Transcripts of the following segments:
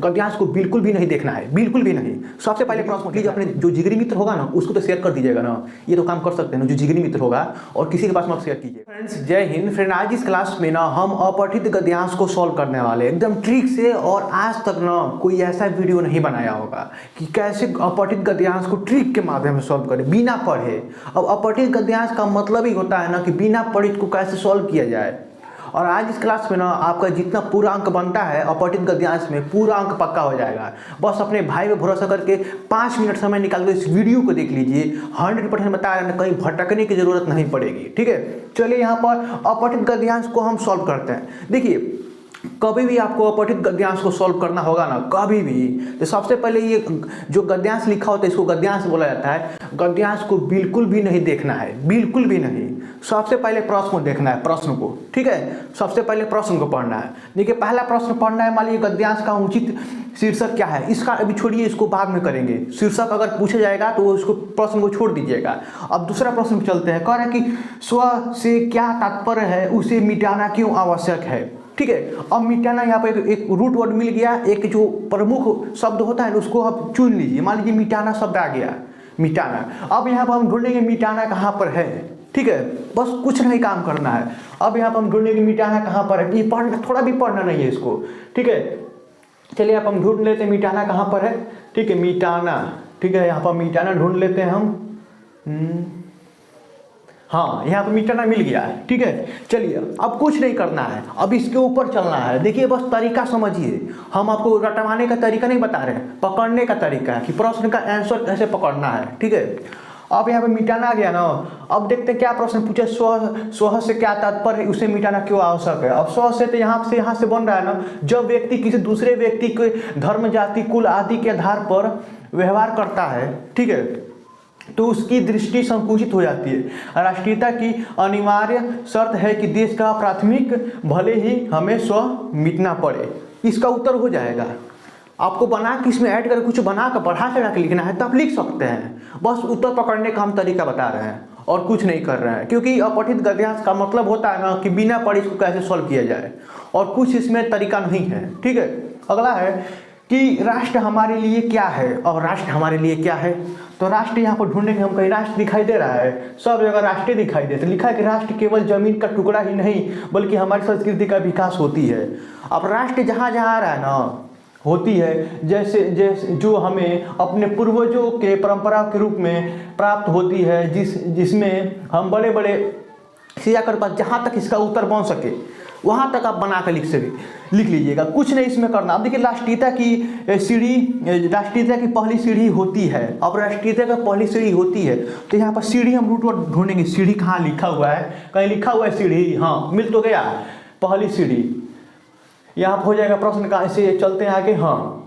गद्यांश को बिल्कुल भी नहीं देखना है, बिल्कुल भी नहीं। सबसे पहले प्रश्न प्लीज अपने जो जिगरी मित्र होगा ना उसको तो शेयर कर दीजिएगा ना, ये तो काम कर सकते हैं ना, जो जिगरी मित्र होगा और किसी के पास मत शेयर कीजिए। फ्रेंड्स जय हिंद। फ्रेंड आज इस क्लास में ना हम अपठित गद्यांश को सॉल्व करने वाले एकदम ट्रिक से, और आज तक ना कोई ऐसा वीडियो नहीं बनाया होगा कि कैसे अपठित गद्यांश को ट्रिक के माध्यम से सॉल्व करें बिना पढ़े। अब अपठित गद्यांश का मतलब ही होता है ना कि बिना पढ़े को कैसे सॉल्व किया जाए। और आज इस क्लास में ना आपका जितना पूरा अंक बनता है अपठित गद्यांश में पूरा अंक पक्का हो जाएगा। बस अपने भाई पे भरोसा करके 5 मिनट समय निकाल कर इस वीडियो को देख लीजिए। 100% बता रहे हैं, कहीं भटकने की जरूरत नहीं पड़ेगी। ठीक है, चलिए यहाँ पर अपठित गद्यांश को हम सॉल्व करते हैं। देखिए कभी भी आपको अपठित गद्यांश को सॉल्व करना होगा ना, कभी भी, तो सबसे पहले ये जो गद्यांश लिखा होता है इसको गद्यांश बोला जाता है। गद्यांश को बिल्कुल भी नहीं देखना है, बिल्कुल भी नहीं। सबसे पहले प्रश्न को देखना है, प्रश्न को। ठीक है, सबसे पहले प्रश्न को पढ़ना है। देखिए पहला प्रश्न पढ़ना है, मान लीजिए गद्यांश का उचित शीर्षक क्या है। इसका अभी छोड़िए, इसको बाद में करेंगे। शीर्षक अगर पूछा जाएगा तो उसको प्रश्न को छोड़ दीजिएगा। अब दूसरा प्रश्न चलते हैं। कह रहे हैं कि स्व से क्या तात्पर्य है, उसे मिटाना क्यों आवश्यक है। ठीक है, अब मिटाना यहाँ पर एक रूट वर्ड मिल गया, एक जो प्रमुख शब्द होता है उसको आप चुन लीजिए। मान लीजिए मिटाना शब्द आ गया, मिटाना। अब यहाँ पर हम ढूंढेंगे मिटाना कहाँ पर है। ठीक है, बस कुछ नहीं काम करना है। अब यहाँ पर हम ढूंढेंगे मिटाना कहाँ पर है। ये पढ़ना, थोड़ा भी पढ़ना नहीं है इसको। ठीक है, चलिए आप हम ढूंढ लेते हैं मिटाना कहाँ पर है। ठीक है, मिटाना। ठीक है, यहाँ पर मिटाना ढूंढ लेते हैं हम। हाँ, यहाँ पर मिटाना मिल गया है। ठीक है, चलिए अब कुछ नहीं करना है, अब इसके ऊपर चलना है। देखिए बस तरीका समझिए, हम आपको रटवाने का तरीका नहीं बता रहे हैं, पकड़ने का तरीका है कि प्रश्न का आंसर कैसे पकड़ना है। ठीक है, अब यहाँ पे मिटाना आ गया ना। अब देखते हैं क्या प्रश्न पूछे। स्व से क्या तात्पर्य है, उसे मिटाना क्यों आवश्यक है। अब स्व से तो यहाँ से बन रहा है ना, जब व्यक्ति किसी दूसरे व्यक्ति के धर्म, जाति, कुल आदि के आधार पर व्यवहार करता है, ठीक है, तो उसकी दृष्टि संकुचित हो जाती है। राष्ट्रीयता की अनिवार्य शर्त है कि देश का प्राथमिक भले ही हमें स्व मिटना पड़े। इसका उत्तर हो जाएगा। आपको बना के इसमें ऐड कर कुछ बना कर बढ़ा चढ़ा के लिखना है तब लिख सकते हैं। बस उत्तर पकड़ने का हम तरीका बता रहे हैं और कुछ नहीं कर रहे हैं, क्योंकि अपठित गद्यांश का मतलब होता है ना कि बिना पढ़े इसको कैसे सॉल्व किया जाए, और कुछ इसमें तरीका नहीं है। ठीक है, अगला है कि राष्ट्र हमारे लिए क्या है, और राष्ट्र हमारे लिए क्या है। तो राष्ट्र यहाँ पर ढूंढेंगे हम, कहीं राष्ट्र दिखाई दे रहा है, सब जगह राष्ट्र दिखाई देते। लिखा है कि राष्ट्र केवल जमीन का टुकड़ा ही नहीं बल्कि हमारी संस्कृति का विकास होती है। अब राष्ट्र जहाँ जहाँ आ रहा है ना होती है, जैसे जैसे जो हमें अपने पूर्वजों के परंपरा के रूप में प्राप्त होती है, जिसमें हम बड़े बड़े सिया कर पास, जहाँ तक इसका उत्तर बन सके वहाँ तक आप बना कर लिख लीजिएगा। कुछ नहीं इसमें करना। अब देखिए राष्ट्रीयता की सीढ़ी, राष्ट्रीयता की पहली सीढ़ी होती है। अब राष्ट्रीयता का पहली सीढ़ी होती है तो यहाँ पर सीढ़ी हम रूट वर्ड ढूंढेंगे। सीढ़ी कहाँ लिखा हुआ है, कहीं लिखा हुआ है सीढ़ी, हाँ मिल तो गया, पहली सीढ़ी। यहाँ पर हो जाएगा प्रश्न का, ऐसे चलते हैं आगे। हाँ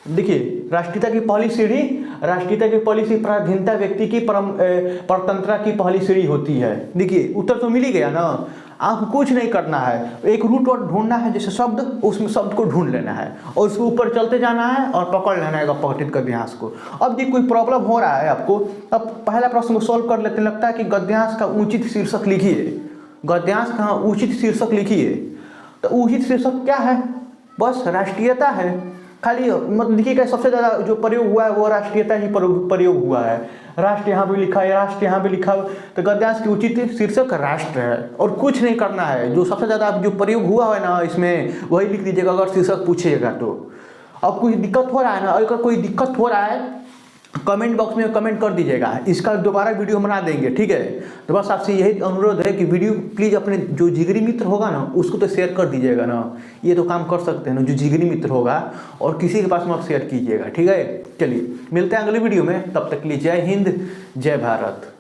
देखिए राष्ट्रीयता की पहली सीढ़ी, राष्ट्रीयता की पहली सीढ़ी पराधीनता व्यक्ति की परतंत्रता की पहली सीढ़ी होती है। देखिए उत्तर तो मिल ही गया ना। आपको कुछ नहीं करना है, एक रूट वर्ड ढूंढना है, जैसे शब्द, उसमें शब्द को ढूंढ लेना है और उसके ऊपर चलते जाना है और पकड़ लेना है अपठित गद्यांश को। अब ये कोई प्रॉब्लम हो रहा है आपको, अब पहला प्रश्न को सॉल्व कर लेते। लगता है कि गद्यांश का उचित शीर्षक लिखिए। गद्यांश का उचित शीर्षक लिखिए। तो उचित शीर्षक क्या है, बस राष्ट्रीयता है खाली। मतलब देखिए सबसे ज़्यादा जो प्रयोग हुआ है वो राष्ट्रीयता ही प्रयोग हुआ है। राष्ट्र यहाँ भी लिखा है, राष्ट्र यहाँ भी लिखा है, तो गद्यांश की उचित शीर्षक राष्ट्र है और कुछ नहीं करना है। जो सबसे ज़्यादा जो प्रयोग हुआ है ना इसमें वही लिख दीजिएगा अगर शीर्षक पूछिएगा तो। अब कोई दिक्कत हो रहा है ना, अगर कोई दिक्कत हो रहा है कमेंट बॉक्स में कमेंट कर दीजिएगा, इसका दोबारा वीडियो बना देंगे। ठीक है, तो बस आपसे यही अनुरोध है कि वीडियो प्लीज़ अपने जो जिगरी मित्र होगा ना उसको तो शेयर कर दीजिएगा ना, ये तो काम कर सकते हैं ना, जो जिगरी मित्र होगा, और किसी के पास मत शेयर कीजिएगा। ठीक है, चलिए मिलते हैं अगले वीडियो में, तब तक के लिए जय हिंद, जय भारत।